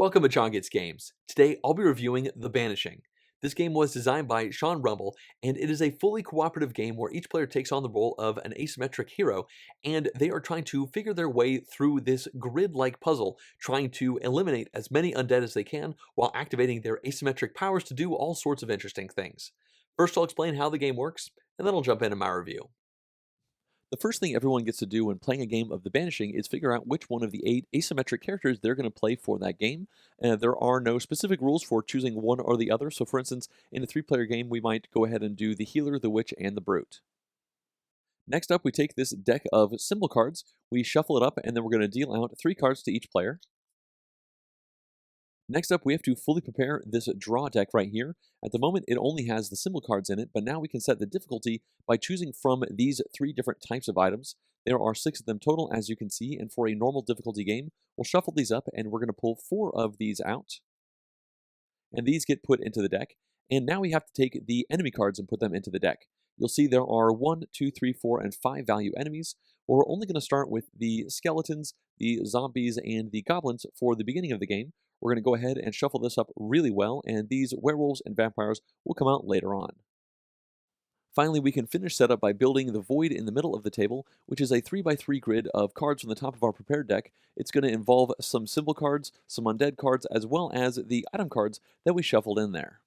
Welcome to JonGetsGames. Today I'll be reviewing The Banishing. This game was designed by Sean Rumble, and it is a fully cooperative game where each player takes on the role of an asymmetric hero, and they are trying to figure their way through this grid-like puzzle, trying to eliminate as many undead as they can while activating their asymmetric powers to do all sorts of interesting things. First I'll explain how the game works, and then I'll jump into my review. The first thing everyone gets to do when playing a game of The Banishing is figure out which one of the 8 asymmetric characters they're going to play for that game. There are no specific rules for choosing one or the other, so for instance, in a 3-player game, we might go ahead and do the Healer, the Witch, and the Brute. Next up, we take this deck of symbol cards, we shuffle it up, and then we're going to deal out 3 cards to each player. Next up, we have to fully prepare this draw deck right here. At the moment, it only has the symbol cards in it, but now we can set the difficulty by choosing from these 3 different types of items. There are 6 of them total, as you can see, and for a normal difficulty game, we'll shuffle these up, and we're going to pull 4 of these out. And these get put into the deck. And now we have to take the enemy cards and put them into the deck. You'll see there are 1, 2, 3, 4, and 5 value enemies. We're only going to start with the skeletons, the zombies, and the goblins for the beginning of the game. We're going to go ahead and shuffle this up really well, and these werewolves and vampires will come out later on. Finally, we can finish setup by building the void in the middle of the table, which is a 3x3 grid of cards from the top of our prepared deck. It's going to involve some symbol cards, some undead cards, as well as the item cards that we shuffled in there.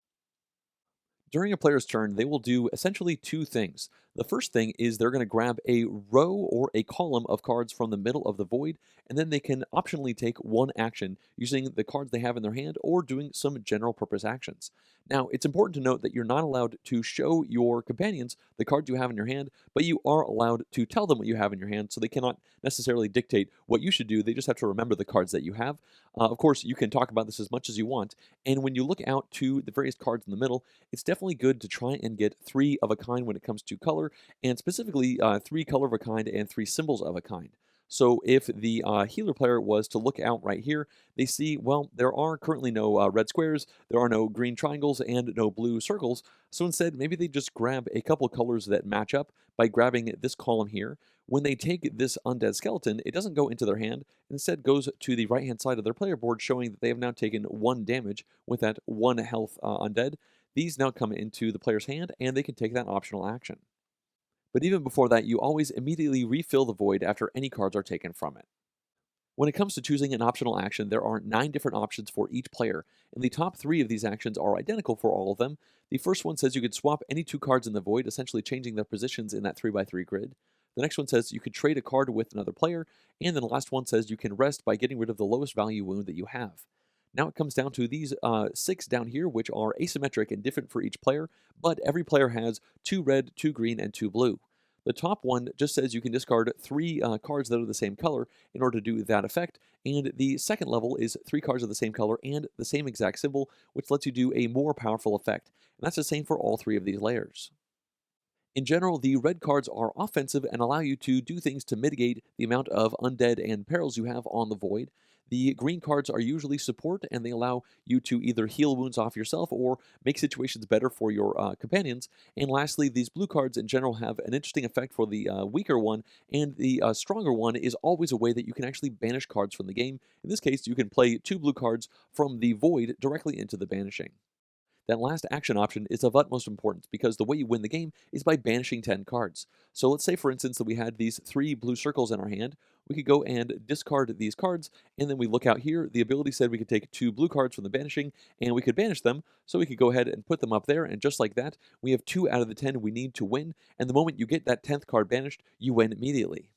During a player's turn, they will do essentially 2 things. The first thing is they're going to grab a row or a column of cards from the middle of the void, and then they can optionally take one action using the cards they have in their hand or doing some general purpose actions. Now, it's important to note that you're not allowed to show your companions the cards you have in your hand, but you are allowed to tell them what you have in your hand, so they cannot necessarily dictate what you should do. They just have to remember the cards that you have. Of course, you can talk about this as much as you want, and when you look out to the various cards in the middle, it's definitely good to try and get 3 of a kind when it comes to color, and specifically 3 color of a kind and 3 symbols of a kind. So if the healer player was to look out right here, they see, well, there are currently no red squares, there are no green triangles, and no blue circles. So instead, maybe they just grab a couple colors that match up by grabbing this column here. When they take this undead skeleton, it doesn't go into their hand, instead goes to the right-hand side of their player board, showing that they have now taken 1 damage with that 1 health undead. These now come into the player's hand, and they can take that optional action. But even before that, you always immediately refill the void after any cards are taken from it. When it comes to choosing an optional action, there are 9 different options for each player, and the top 3 of these actions are identical for all of them. The first one says you could swap any 2 cards in the void, essentially changing their positions in that 3x3 grid. The next one says you could trade a card with another player, and then the last one says you can rest by getting rid of the lowest value wound that you have. Now it comes down to these 6 down here, which are asymmetric and different for each player, but every player has 2 red, 2 green, and 2 blue. The top one just says you can discard 3 cards that are the same color in order to do that effect, and the second level is 3 cards of the same color and the same exact symbol, which lets you do a more powerful effect. And that's the same for all 3 of these layers. In general, the red cards are offensive and allow you to do things to mitigate the amount of undead and perils you have on the void. The green cards are usually support, and they allow you to either heal wounds off yourself or make situations better for your companions. And lastly, these blue cards in general have an interesting effect for the weaker one, and the stronger one is always a way that you can actually banish cards from the game. In this case, you can play 2 blue cards from the void directly into the banishing. That last action option is of utmost importance because the way you win the game is by banishing 10 cards. So let's say, for instance, that we had these 3 blue circles in our hand. We could go and discard these cards, and then we look out here. The ability said we could take 2 blue cards from the banishing, and we could banish them. So we could go ahead and put them up there, and just like that, we have 2 out of the 10 we need to win. And the moment you get that 10th card banished, you win immediately.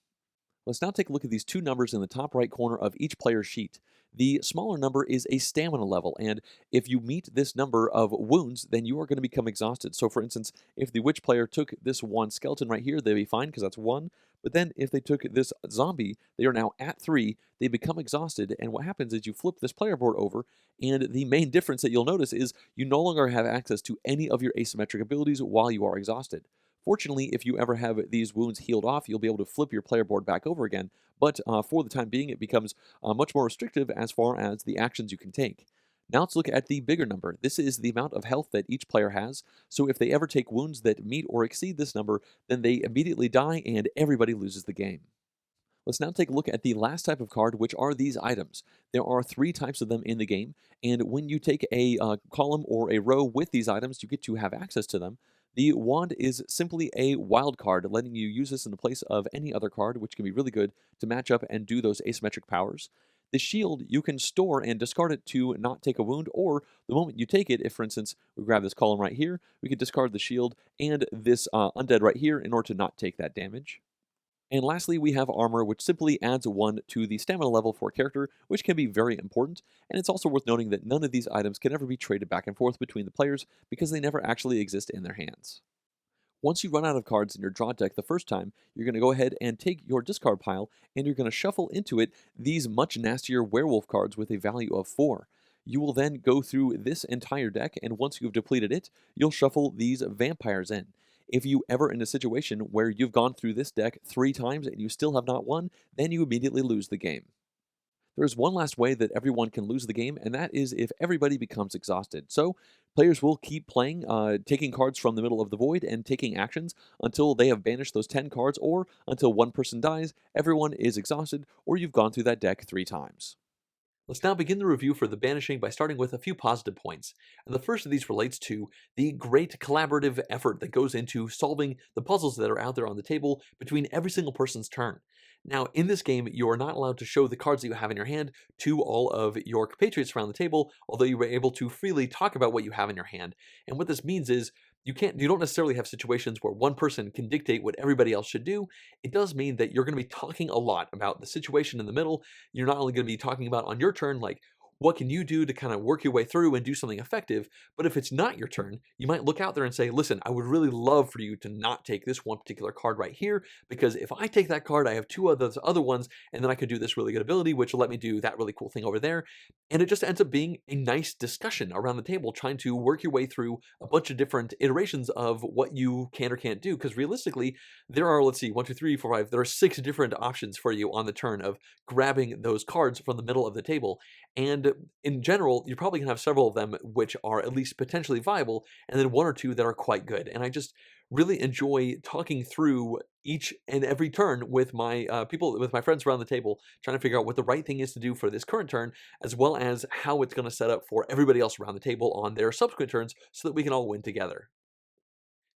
Let's now take a look at these 2 numbers in the top right corner of each player's sheet. The smaller number is a stamina level, and if you meet this number of wounds, then you are going to become exhausted. So for instance, if the witch player took this 1 skeleton right here, they'd be fine because that's 1. But then if they took this zombie, they are now at 3, they become exhausted, and what happens is you flip this player board over, and the main difference that you'll notice is you no longer have access to any of your asymmetric abilities while you are exhausted. Fortunately, if you ever have these wounds healed off, you'll be able to flip your player board back over again, but for the time being, it becomes much more restrictive as far as the actions you can take. Now let's look at the bigger number. This is the amount of health that each player has, so if they ever take wounds that meet or exceed this number, then they immediately die and everybody loses the game. Let's now take a look at the last type of card, which are these items. There are three types of them in the game, and when you take a column or a row with these items, you get to have access to them. The wand is simply a wild card, letting you use this in the place of any other card, which can be really good to match up and do those asymmetric powers. The shield, you can store and discard it to not take a wound, or the moment you take it, if for instance we grab this column right here, we could discard the shield and this undead right here in order to not take that damage. And lastly, we have armor, which simply adds 1 to the stamina level for a character, which can be very important. And it's also worth noting that none of these items can ever be traded back and forth between the players because they never actually exist in their hands. Once you run out of cards in your draw deck the first time, you're going to go ahead and take your discard pile and you're going to shuffle into it these much nastier werewolf cards with a value of 4. You will then go through this entire deck, and once you've depleted it, you'll shuffle these vampires in. If you ever in a situation where you've gone through this deck 3 times and you still have not won, then you immediately lose the game. There's one last way that everyone can lose the game, and that is if everybody becomes exhausted. So, players will keep playing, taking cards from the middle of the void and taking actions until they have banished those 10 cards, or until one person dies, everyone is exhausted, or you've gone through that deck 3 times. Let's now begin the review for the Banishing by starting with a few positive points. And the first of these relates to the great collaborative effort that goes into solving the puzzles that are out there on the table between every single person's turn. Now, in this game, you are not allowed to show the cards that you have in your hand to all of your compatriots around the table, although you were able to freely talk about what you have in your hand. And what this means is you don't necessarily have situations where one person can dictate what everybody else should do. It does mean that you're going to be talking a lot about the situation in the middle. You're not only going to be talking about on your turn, like, what can you do to kind of work your way through and do something effective? But if it's not your turn, you might look out there and say, listen, I would really love for you to not take this one particular card right here, because if I take that card, I have 2 of those other ones, and then I could do this really good ability, which will let me do that really cool thing over there. And it just ends up being a nice discussion around the table, trying to work your way through a bunch of different iterations of what you can or can't do. Because realistically, there are, let's see, 1, 2, 3, 4, 5, there are 6 different options for you on the turn of grabbing those cards from the middle of the table. And in general, you're probably going to have several of them which are at least potentially viable, and then 1 or 2 that are quite good. And I just really enjoy talking through each and every turn with my with my friends around the table, trying to figure out what the right thing is to do for this current turn, as well as how it's going to set up for everybody else around the table on their subsequent turns so that we can all win together.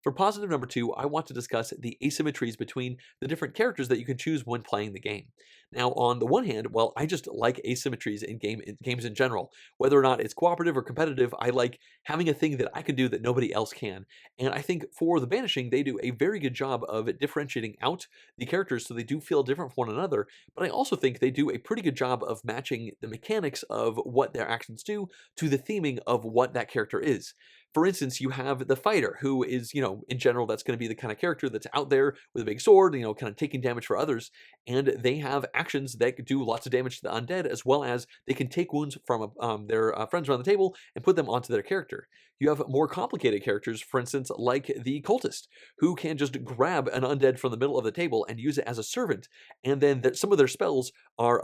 For positive number 2, I want to discuss the asymmetries between the different characters that you can choose when playing the game. Now, on the one hand, well, I just like asymmetries in games in general. Whether or not it's cooperative or competitive, I like having a thing that I can do that nobody else can. And I think for the Banishing, they do a very good job of differentiating out the characters so they do feel different from one another. But I also think they do a pretty good job of matching the mechanics of what their actions do to the theming of what that character is. For instance, you have the fighter, who is, in general, that's going to be the kind of character that's out there with a big sword, kind of taking damage for others. And they have actions that do lots of damage to the undead, as well as they can take wounds from their friends around the table and put them onto their character. You have more complicated characters, for instance, like the cultist, who can just grab an undead from the middle of the table and use it as a servant. And then some of their spells are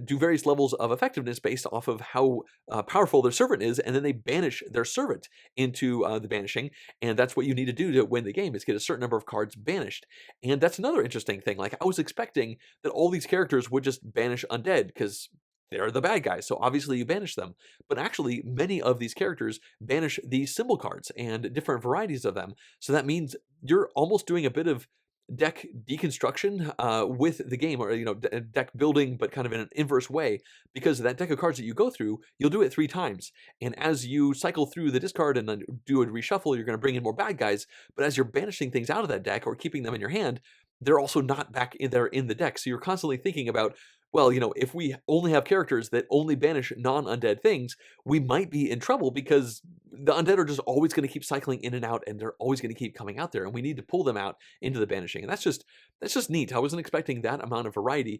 do various levels of effectiveness based off of how powerful their servant is, and then they banish their servant into the Banishing, and that's what you need to do to win the game, is get a certain number of cards banished. And that's another interesting thing. Like, I was expecting that all these characters would just banish undead, because they're the bad guys, so obviously you banish them. But actually, many of these characters banish these symbol cards and different varieties of them. So that means you're almost doing a bit of deck deconstruction with the game, or deck building, but kind of in an inverse way, because that deck of cards that you go through, you'll do it 3 times, and as you cycle through the discard and then do a reshuffle, you're going to bring in more bad guys. But as you're banishing things out of that deck or keeping them in your hand, they're also not back in there in the deck. So you're constantly thinking about, well, if we only have characters that only banish non-undead things, we might be in trouble, because the undead are just always going to keep cycling in and out, and they're always going to keep coming out there, and we need to pull them out into the Banishing. And that's just neat. I wasn't expecting that amount of variety.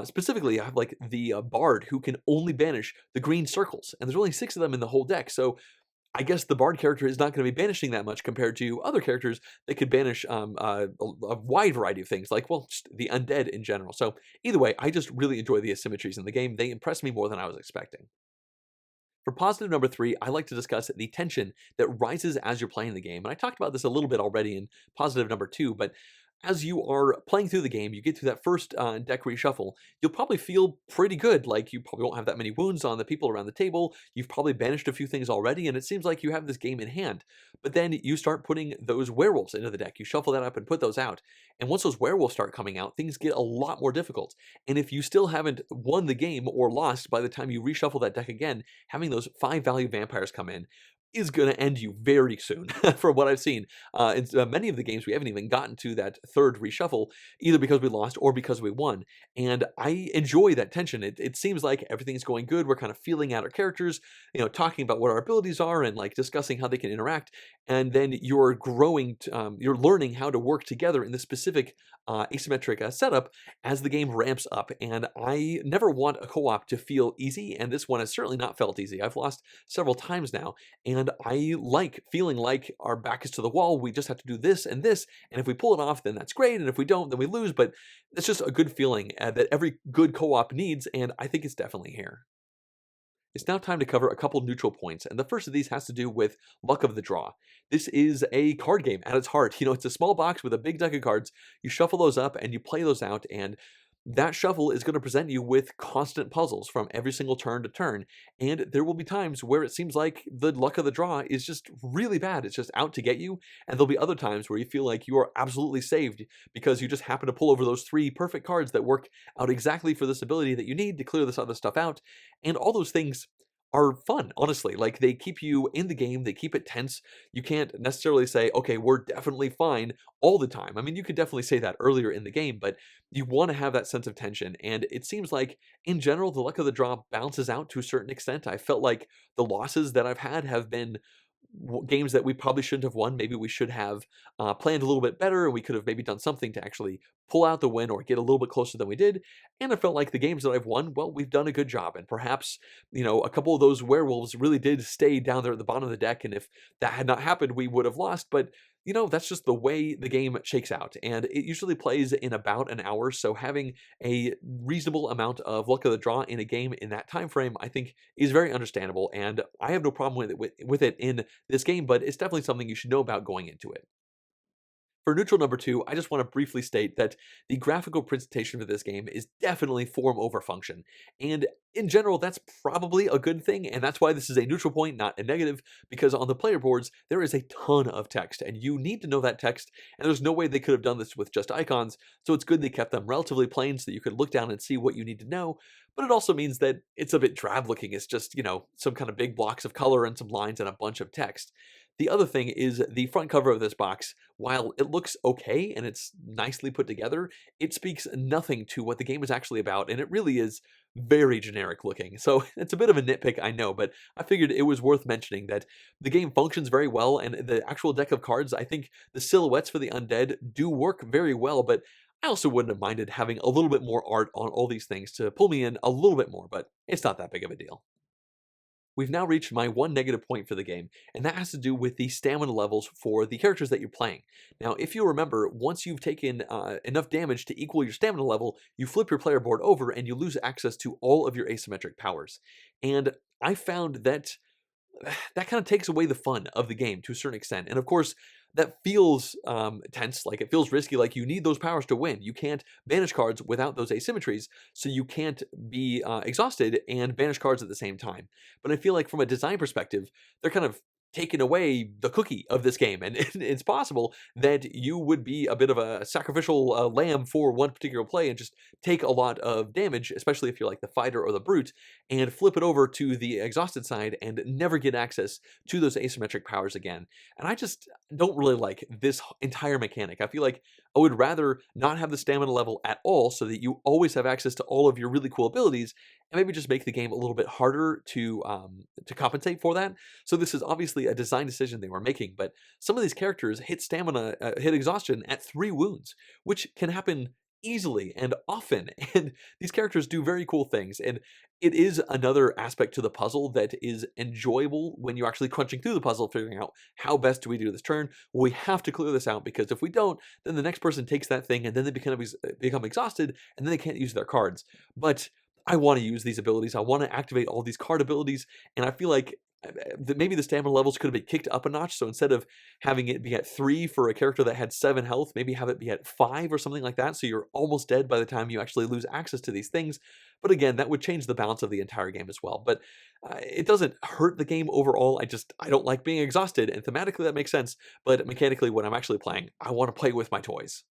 Specifically, I have like the Bard, who can only banish the green circles, and there's only 6 of them in the whole deck. So I guess the Bard character is not going to be banishing that much compared to other characters that could banish a wide variety of things, like, well, just the undead in general. So either way, I just really enjoy the asymmetries in the game. They impress me more than I was expecting. For positive number 3, I like to discuss the tension that rises as you're playing the game. And I talked about this a little bit already in positive number 2, but as you are playing through the game, you get through that first deck reshuffle, you'll probably feel pretty good. Like you probably won't have that many wounds on the people around the table. You've probably banished a few things already, and it seems like you have this game in hand. But then you start putting those werewolves into the deck. You shuffle that up and put those out. And once those werewolves start coming out, things get a lot more difficult. And if you still haven't won the game or lost by the time you reshuffle that deck again, having those 5-value vampires come in is going to end you very soon, from what I've seen. In many of the games, we haven't even gotten to that third reshuffle, either because we lost or because we won. And I enjoy that tension. It seems like everything's going good. We're kind of feeling out our characters, talking about what our abilities are and like discussing how they can interact. And then you're growing, you're learning how to work together in this specific asymmetric setup as the game ramps up. And I never want a co-op to feel easy, and this one has certainly not felt easy. I've lost several times now, and I like feeling like our back is to the wall. We just have to do this, and if we pull it off, then that's great, and if we don't, then we lose. But it's just a good feeling that every good co-op needs, and I think it's definitely here. It's now time to cover a couple neutral points, and the first of these has to do with luck of the draw. This is a card game at its heart. It's a small box with a big deck of cards. You shuffle those up and you play those out, and that shuffle is going to present you with constant puzzles from every single turn to turn. And there will be times where it seems like the luck of the draw is just really bad. It's just out to get you. And there'll be other times where you feel like you are absolutely saved because you just happen to pull over those 3 perfect cards that work out exactly for this ability that you need to clear this other stuff out. And all those things are fun, honestly. Like, they keep you in the game, they keep it tense. You can't necessarily say, okay, we're definitely fine all the time. I mean, you could definitely say that earlier in the game, but you want to have that sense of tension. And it seems like, in general, the luck of the draw balances out to a certain extent. I felt like the losses that I've had have been games that we probably shouldn't have won. Maybe we should have planned a little bit better, and we could have maybe done something to actually pull out the win or get a little bit closer than we did. And I felt like the games that I've won, well, we've done a good job. And perhaps, a couple of those werewolves really did stay down there at the bottom of the deck. And if that had not happened, we would have lost. But that's just the way the game shakes out. And it usually plays in about an hour. So having a reasonable amount of luck of the draw in a game in that time frame, I think, is very understandable. And I have no problem with it in this game, but it's definitely something you should know about going into it. For neutral number 2, I just want to briefly state that the graphical presentation for this game is definitely form over function. And in general, that's probably a good thing, and that's why this is a neutral point, not a negative, because on the player boards, there is a ton of text, and you need to know that text, and there's no way they could have done this with just icons, so it's good they kept them relatively plain so that you could look down and see what you need to know, but it also means that it's a bit drab looking. It's just, some kind of big blocks of color and some lines and a bunch of text. The other thing is the front cover of this box, while it looks okay and it's nicely put together, it speaks nothing to what the game is actually about, and it really is very generic looking. So it's a bit of a nitpick, I know, but I figured it was worth mentioning that the game functions very well, and the actual deck of cards, I think the silhouettes for the undead do work very well, but I also wouldn't have minded having a little bit more art on all these things to pull me in a little bit more, but it's not that big of a deal. We've now reached my one negative point for the game, and that has to do with the stamina levels for the characters that you're playing. Now, if you remember, once you've taken enough damage to equal your stamina level, you flip your player board over and you lose access to all of your asymmetric powers. And I found that that kind of takes away the fun of the game to a certain extent. And of course, that feels tense, like it feels risky, like you need those powers to win. You can't banish cards without those asymmetries, so you can't be exhausted and banish cards at the same time. But I feel like from a design perspective, they're kind of taking away the cookie of this game, and it's possible that you would be a bit of a sacrificial lamb for one particular play and just take a lot of damage, especially if you're like the fighter or the brute, and flip it over to the exhausted side and never get access to those asymmetric powers again. And I just don't really like this entire mechanic. I feel like I would rather not have the stamina level at all so that you always have access to all of your really cool abilities, and maybe just make the game a little bit harder to compensate for that. So this is obviously a design decision they were making, but some of these characters hit hit exhaustion at 3 wounds, which can happen easily and often, and these characters do very cool things, and it is another aspect to the puzzle that is enjoyable when you're actually crunching through the puzzle, figuring out how best do we do this turn. Well, we have to clear this out, because if we don't, then the next person takes that thing, and then they become exhausted, and then they can't use their cards. But I want to use these abilities. I want to activate all these card abilities, and I feel like maybe the stamina levels could have been kicked up a notch. So instead of having it be at 3 for a character that had 7 health, maybe have it be at 5 or something like that. So you're almost dead by the time you actually lose access to these things. But again, that would change the balance of the entire game as well. But it doesn't hurt the game overall. I don't like being exhausted. And thematically, that makes sense. But mechanically, when I'm actually playing, I want to play with my toys.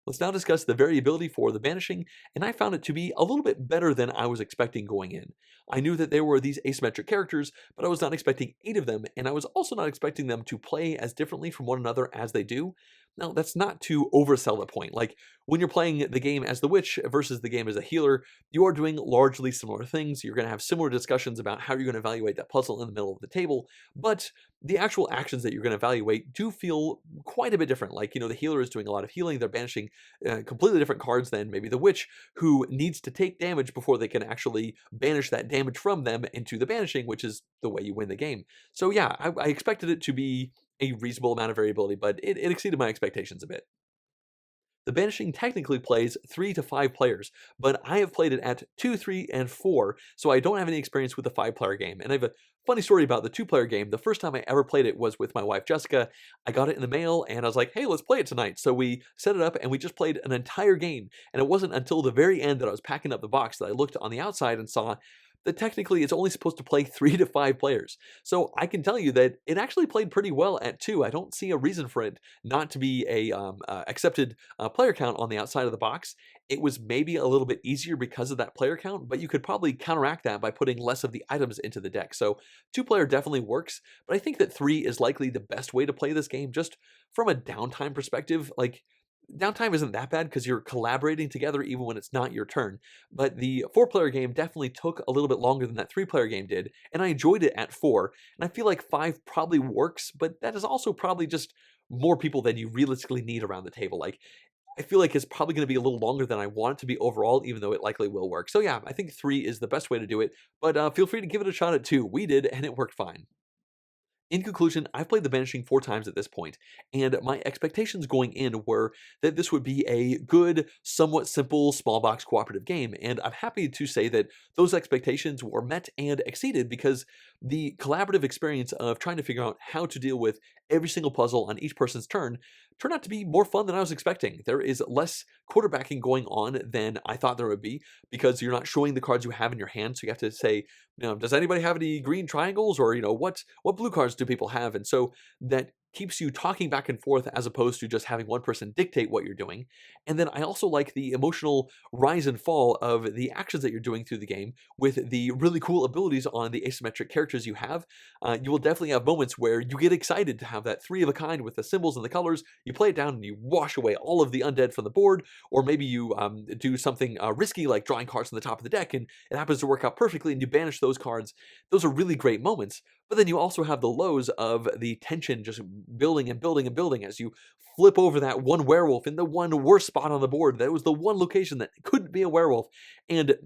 Let's now discuss the variability for the Banishing, and I found it to be a little bit better than I was expecting going in. I knew that there were these asymmetric characters, but I was not expecting 8 of them, and I was also not expecting them to play as differently from one another as they do. Now, that's not to oversell the point. Like, when you're playing the game as the witch versus the game as a healer, you are doing largely similar things. You're going to have similar discussions about how you're going to evaluate that puzzle in the middle of the table, but the actual actions that you're going to evaluate do feel quite a bit different. Like, the healer is doing a lot of healing. They're banishing completely different cards than maybe the witch, who needs to take damage before they can actually banish that damage from them into the Banishing, which is the way you win the game. So yeah, I expected it to be a reasonable amount of variability, but it exceeded my expectations a bit. The Banishing technically plays 3 to 5 players, but I have played it at 2, 3, and 4, so I don't have any experience with the 5-player game. And I have a funny story about the 2-player game. The first time I ever played it was with my wife, Jessica. I got it in the mail, and I was like, hey, let's play it tonight. So we set it up, and we just played an entire game. And it wasn't until the very end that I was packing up the box that I looked on the outside and saw that technically it's only supposed to play 3 to 5 players. So I can tell you that it actually played pretty well at 2. I don't see a reason for it not to be a accepted player count on the outside of the box. It was maybe a little bit easier because of that player count, but you could probably counteract that by putting less of the items into the deck. So 2-player definitely works, but I think that 3 is likely the best way to play this game just from a downtime perspective. Like, downtime isn't that bad because you're collaborating together even when it's not your turn. But the 4-player game definitely took a little bit longer than that 3-player game did, and I enjoyed it at 4. And I feel like 5 probably works, but that is also probably just more people than you realistically need around the table. Like, I feel like it's probably going to be a little longer than I want it to be overall, even though it likely will work. So yeah, I think 3 is the best way to do it, but feel free to give it a shot at 2. We did, and it worked fine. In conclusion, I've played The Banishing 4 times at this point, and my expectations going in were that this would be a good, somewhat simple, small box cooperative game, and I'm happy to say that those expectations were met and exceeded because the collaborative experience of trying to figure out how to deal with every single puzzle on each person's turn turned out to be more fun than I was expecting. There is less quarterbacking going on than I thought there would be because you're not showing the cards you have in your hand, so you have to say, does anybody have any green triangles, or what blue cards do people have? And so that keeps you talking back and forth as opposed to just having one person dictate what you're doing. And then I also like the emotional rise and fall of the actions that you're doing through the game with the really cool abilities on the asymmetric characters you have. You will definitely have moments where you get excited to have that 3 of a kind with the symbols and the colors. You play it down and you wash away all of the undead from the board, or maybe you do something risky like drawing cards on the top of the deck, and it happens to work out perfectly and you banish those cards. Those are really great moments. But then you also have the lows of the tension just building and building and building as you flip over that one werewolf in the one worst spot on the board. That was the one location that couldn't be a werewolf. And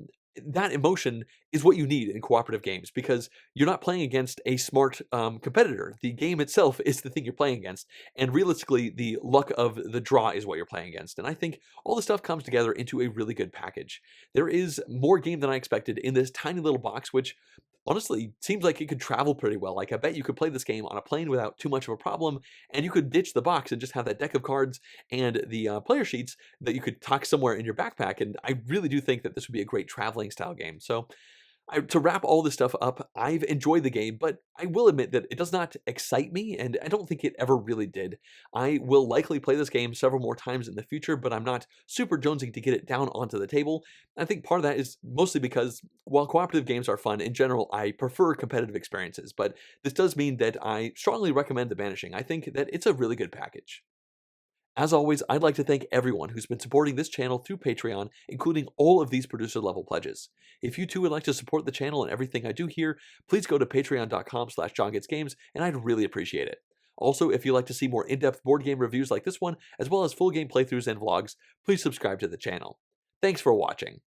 that emotion is what you need in cooperative games because you're not playing against a smart competitor. The game itself is the thing you're playing against. And realistically, the luck of the draw is what you're playing against. And I think all this stuff comes together into a really good package. There is more game than I expected in this tiny little box, which honestly seems like it could travel pretty well. Like, I bet you could play this game on a plane without too much of a problem, and you could ditch the box and just have that deck of cards and the player sheets that you could tuck somewhere in your backpack. And I really do think that this would be a great traveling style game. So to wrap all this stuff up, I've enjoyed the game, but I will admit that it does not excite me, and I don't think it ever really did. I will likely play this game several more times in the future, but I'm not super jonesing to get it down onto the table. I think part of that is mostly because while cooperative games are fun, in general, I prefer competitive experiences, but this does mean that I strongly recommend The Banishing. I think that it's a really good package. As always, I'd like to thank everyone who's been supporting this channel through Patreon, including all of these producer-level pledges. If you too would like to support the channel and everything I do here, please go to patreon.com/JonGetsGames, and I'd really appreciate it. Also, if you'd like to see more in-depth board game reviews like this one, as well as full game playthroughs and vlogs, please subscribe to the channel. Thanks for watching.